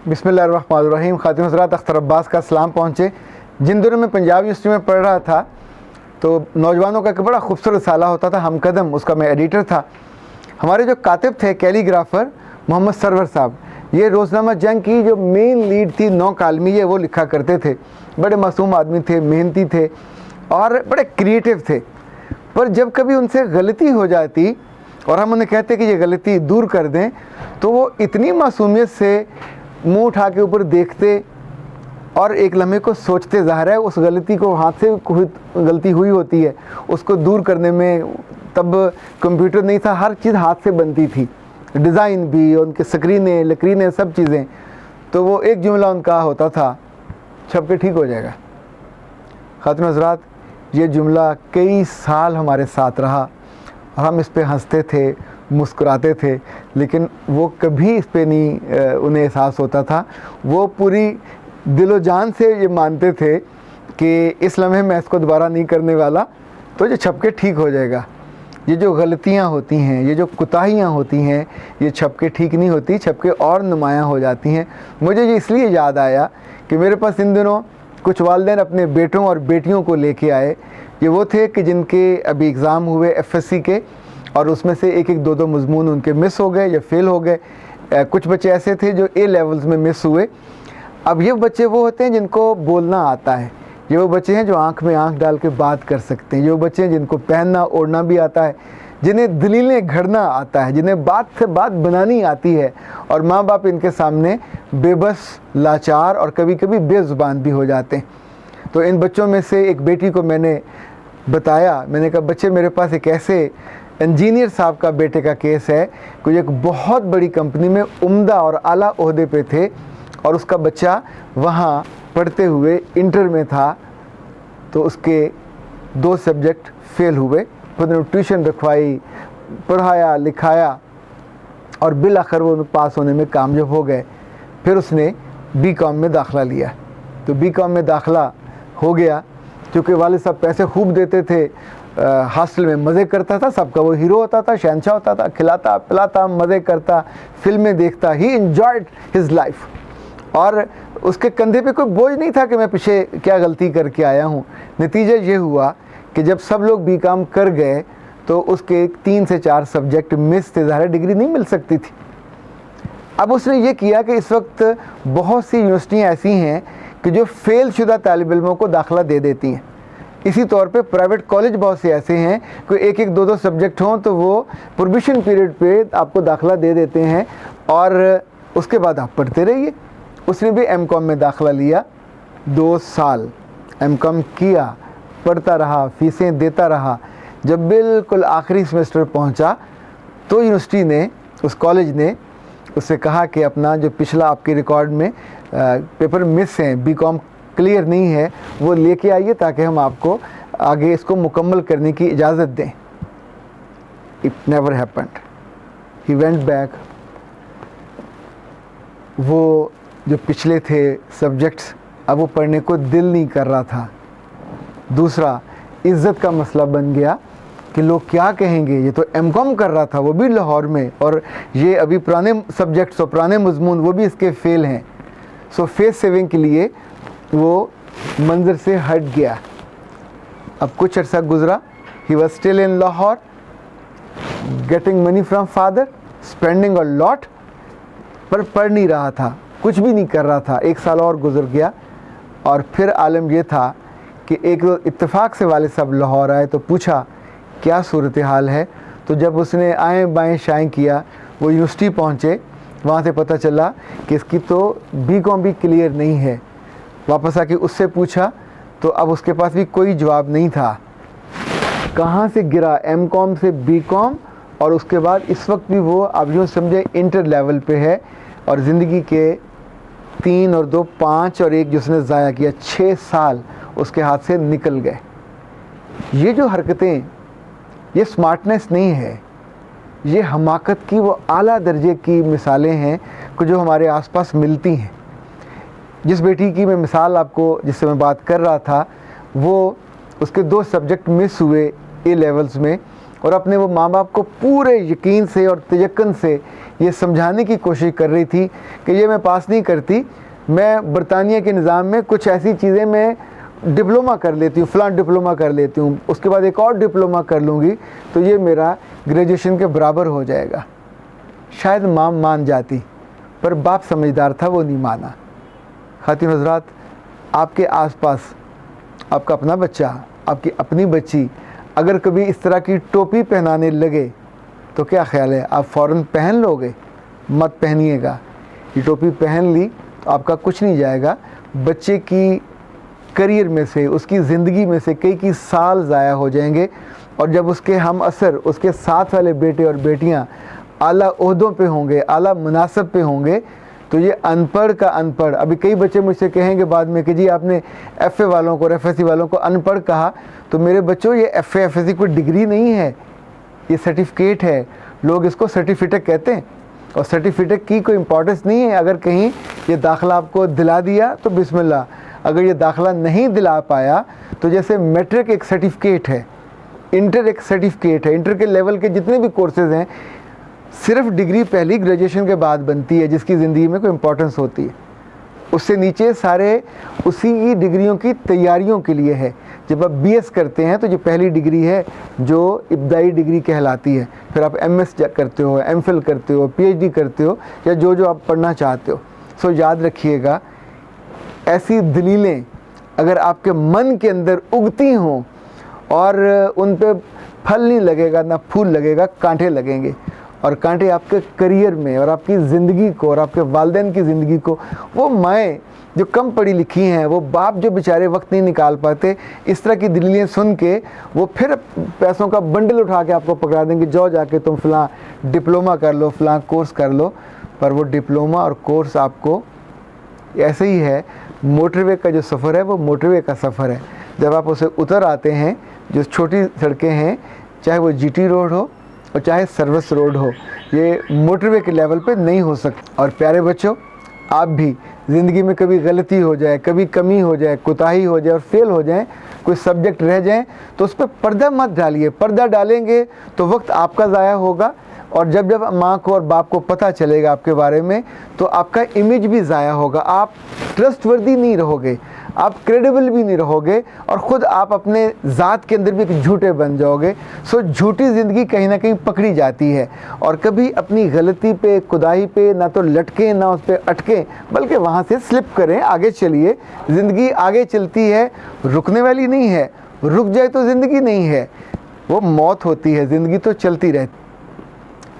बिस्मिल्लाहिर्रहमानिर्रहीम। ख़ातिन हज़रात, अख्तर अब्बास का सलाम पहुँचे। जिन दिनों में पंजाब यूनिवर्सिटी में पढ़ रहा था तो नौजवानों का एक बड़ा खूबसूरत रसाला होता था हम कदम, उसका मैं एडिटर था। हमारे जो कातिब थे कैलीग्राफ़र मोहम्मद सरवर साहब, ये रोज़नामा जंग की जो मेन लीड थी 9 कालमी है वो लिखा करते थे। बड़े मासूम आदमी थे, मेहनती थे और बड़े क्रिएटिव थे। पर जब कभी उनसे गलती हो जाती और हम उन्हें कहते कि ये गलती दूर कर दें, तो वो इतनी मासूमियत से मुंह उठा के ऊपर देखते और एक लम्हे को सोचते। ज़ाहिर है उस गलती को हाथ से गलती हुई होती है, उसको दूर करने में तब कंप्यूटर नहीं था, हर चीज़ हाथ से बनती थी, डिज़ाइन भी, उनके स्क्रीनें लकीरें सब चीज़ें। तो वो एक जुमला उनका होता था, छप के ठीक हो जाएगा। ख़ातिन हज़रात, ये जुमला कई साल हमारे साथ रहा और हम इस पे हंसते थे, मुस्कुराते थे, लेकिन वो कभी इस पे नहीं उन्हें एहसास होता था। वो पूरी दिलो जान से ये मानते थे कि इस लम्हे मैं इसको दोबारा नहीं करने वाला, तो ये छप के ठीक हो जाएगा। ये जो गलतियाँ होती हैं, ये जो कोताहियाँ होती हैं, ये छप के ठीक नहीं होती, छप के और नुमायाँ हो जाती हैं। मुझे ये इसलिए याद आया कि मेरे पास इन दिनों कुछ वालिदैन अपने बेटों और बेटियों को लेके आए। ये वो थे कि जिनके अभी एग्ज़ाम हुए FSC के और उसमें से एक एक दो दो मज़मून उनके मिस हो गए या फेल हो गए। कुछ बच्चे ऐसे थे जो A लेवल्स में मिस हुए। अब ये बच्चे वो होते हैं जिनको बोलना आता है, ये वो बच्चे हैं जो आंख में आंख डाल के बात कर सकते हैं, ये वो बच्चे हैं जिनको पहनना ओढ़ना भी आता है, जिन्हें दलीलें घड़ना आता है, जिन्हें बात से बात बनानी आती है। और माँ बाप इनके सामने बेबस, लाचार और कभी कभी बेज़ुबान भी हो जाते हैं। तो इन बच्चों में से एक बेटी को मैंने बताया, मैंने कहा बच्चे, मेरे पास एक ऐसे इंजीनियर साहब का बेटे का केस है, कोई एक बहुत बड़ी कंपनी में उम्दा और आला ओहदे पे थे और उसका बच्चा वहाँ पढ़ते हुए इंटर में था, तो उसके 2 सब्जेक्ट फेल हुए। खुद ने ट्यूशन रखवाई, पढ़ाया लिखाया और बिल आखिर वो पास होने में कामयाब हो गए। फिर उसने BCom में दाखिला लिया, तो BCom में दाखिला हो गया। क्योंकि वालिद साहब पैसे खूब देते थे, हॉस्टल में मज़े करता था, सबका वो हीरो होता था, शहंशाह होता था, खिलाता पिलाता, मज़े करता, फिल्में देखता, ही एंजॉयड हिज लाइफ। और उसके कंधे पे कोई बोझ नहीं था कि मैं पीछे क्या गलती करके आया हूँ। नतीजा ये हुआ कि जब सब लोग BCom कर गए तो उसके 3 से 4 सब्जेक्ट मिस थे, ज़ाहिर डिग्री नहीं मिल सकती थी। अब उसने ये किया कि इस वक्त बहुत सी यूनिवर्सिटियाँ ऐसी हैं कि जो फेल शुदा तालिब इल्मों को दाखिला दे देती हैं। इसी तौर पे प्राइवेट कॉलेज बहुत से ऐसे हैं कि एक एक दो दो सब्जेक्ट हों तो वो प्रोबेशन पीरियड पे आपको दाखिला दे देते हैं और उसके बाद आप पढ़ते रहिए। उसने भी MCom में दाखिला लिया, 2 साल MCom किया, पढ़ता रहा, फ़ीसें देता रहा। जब बिल्कुल आखिरी सेमेस्टर पहुंचा तो यूनिवर्सिटी ने, उस कॉलेज ने उससे कहा कि अपना जो पिछला आपके रिकॉर्ड में पेपर मिस हैं, BCom क्लियर नहीं है, वो लेके आइए ताकि हम आपको आगे इसको मुकम्मल करने की इजाज़त दें। It never happened. He went back. वो जो पिछले थे सब्जेक्ट्स अब वो पढ़ने को दिल नहीं कर रहा था। दूसरा, इज़्ज़त का मसला बन गया कि लोग क्या कहेंगे, ये तो MCom कर रहा था, वो भी लाहौर में, और ये अभी पुराने सब्जेक्ट्स और पुराने मजमून वो भी इसके फ़ेल हैं। सो फेस सेविंग के लिए वो मंज़र से हट गया। अब कुछ अर्सा गुज़रा, he was still in Lahore, getting money from father, spending a lot, पर पढ़ नहीं रहा था, कुछ भी नहीं कर रहा था। 1 साल और गुजर गया और फिर आलम यह था कि एक इत्तेफाक से वाले सब लाहौर आए तो पूछा क्या सूरत हाल है। तो जब उसने आएँ बाएँ शाएँ किया, वो यूनिवर्सिटी पहुँचे, वहाँ से पता चला कि इसकी तो BCom भी क्लियर नहीं है। वापस आके उससे पूछा तो अब उसके पास भी कोई जवाब नहीं था। कहाँ से गिरा, MCom से BCom, और उसके बाद इस वक्त भी वो अब यूँ समझे इंटर लेवल पे है और ज़िंदगी के 3 और 2 5 और 1 जिसने ज़ाया किया 6 साल उसके हाथ से निकल गए। ये जो हरकतें, ये स्मार्टनेस नहीं है, ये हमाकत की वो आला दर्जे की मिसालें हैं कि जो हमारे आसपास मिलती हैं। जिस बेटी की मैं मिसाल आपको जिससे मैं बात कर रहा था, वो उसके 2 सब्जेक्ट मिस हुए A लेवल्स में और अपने वो माँ बाप को पूरे यकीन से और तयक्कुन से ये समझाने की कोशिश कर रही थी कि ये मैं पास नहीं करती, मैं बरतानिया के निज़ाम में कुछ ऐसी चीज़ें मैं डिप्लोमा कर लेती हूँ, फ़लाँ डिप्लोमा कर लेती हूँ, उसके बाद एक और डिप्लोमा कर लूँगी तो ये मेरा ग्रेजुएशन के बराबर हो जाएगा। शायद माँ मान जाती, पर बाप समझदार था, वो नहीं माना। ख़ातिन हज़रात, आपके आसपास आपका अपना बच्चा, आपकी अपनी बच्ची अगर कभी इस तरह की टोपी पहनाने लगे तो क्या ख्याल है, आप फ़ौरन पहन लोगे? मत पहनिएगा। ये टोपी पहन ली तो आपका कुछ नहीं जाएगा, बच्चे की करियर में से, उसकी ज़िंदगी में से कई साल ज़ाया हो जाएंगे। और जब उसके हम असर, उसके साथ वाले बेटे और बेटियां आला ओहदों पे होंगे, आला मुनासब पे होंगे, तो ये अनपढ़ का अनपढ़। अभी कई बच्चे मुझसे कहेंगे बाद में कि जी आपने FA वालों को और FSC वालों को अनपढ़ कहा, तो मेरे बच्चों ये FA FSC कोई डिग्री नहीं है, ये सर्टिफिकेट है। लोग इसको सर्टिफिकेट कहते हैं और सर्टिफिकेट की कोई इम्पोर्टेंस नहीं है। अगर कहीं ये दाखिला आपको दिला दिया तो बिस्मिल्लाह, अगर ये दाखिला नहीं दिला पाया तो जैसे मैट्रिक एक सर्टिफिकेट है, इंटर एक सर्टिफिकेट है, इंटर के लेवल के जितने भी कोर्सेज़ हैं, सिर्फ डिग्री पहली ग्रेजुएशन के बाद बनती है जिसकी ज़िंदगी में कोई इम्पोर्टेंस होती है। उससे नीचे सारे उसी की डिग्रियों की तैयारियों के लिए है। जब आप BS करते हैं तो जो पहली डिग्री है जो इब्तदाई डिग्री कहलाती है, फिर आप MS करते हो, MPhil करते हो, PhD करते हो, या जो आप पढ़ना चाहते हो। सो याद रखिएगा, ऐसी दलीलें अगर आपके मन के अंदर उगती हों और उन पे फल नहीं लगेगा, ना फूल लगेगा, कांटे लगेंगे। और कांटे आपके करियर में और आपकी ज़िंदगी को और आपके वालिदैन की ज़िंदगी को, वो माएँ जो कम पढ़ी लिखी हैं, वो बाप जो बेचारे वक्त नहीं निकाल पाते, इस तरह की दलीलें सुन के वो फिर पैसों का बंडल उठा के आपको पकड़ा देंगे, जाओ जाके तुम फ़लाँ डिप्लोमा कर लो, फ़लाँ कोर्स कर लो। पर वो डिप्लोमा और कोर्स आपको ऐसे ही है, मोटरवे का जो सफ़र है वो मोटरवे का सफ़र है। जब आप उसे उतर आते हैं, जो छोटी सड़कें हैं, चाहे वो GT रोड हो और चाहे सर्विस रोड हो, ये मोटरवे के लेवल पे नहीं हो सकता। और प्यारे बच्चों, आप भी ज़िंदगी में कभी गलती हो जाए, कभी कमी हो जाए, कोताही हो जाए और फेल हो जाए, कोई सब्जेक्ट रह जाए, तो उस पर पर्दा मत डालिए। पर्दा डालेंगे तो वक्त आपका ज़ाया होगा, और जब माँ को और बाप को पता चलेगा आपके बारे में, तो आपका इमेज भी ज़ाया होगा। आप ट्रस्टवर्दी नहीं रहोगे, आप क्रेडिबल भी नहीं रहोगे, और ख़ुद आप अपने ज़ात के अंदर भी एक झूठे बन जाओगे। सो झूठी ज़िंदगी कहीं ना कहीं पकड़ी जाती है। और कभी अपनी गलती पे, खुदाई पे ना तो लटकें, ना उस पर अटकें, बल्कि वहाँ से स्लिप करें, आगे चलिए। ज़िंदगी आगे चलती है, रुकने वाली नहीं है। रुक जाए तो ज़िंदगी नहीं है, वो मौत होती है। ज़िंदगी तो चलती रहती।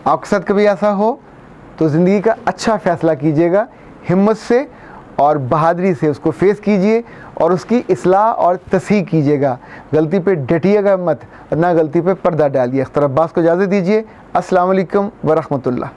आपके साथ कभी ऐसा हो तो ज़िंदगी का अच्छा फ़ैसला कीजिएगा, हिम्मत से और बहादुरी से उसको फेस कीजिए और उसकी इस्लाह और तस्हीह कीजिएगा। गलती पे डटिएगा मत, ना गलती पे पर्दा डालिए। अख्तर अब्बास को इजाज़त दीजिए। अस्सलाम वालेकुम व रहमतुल्लाह।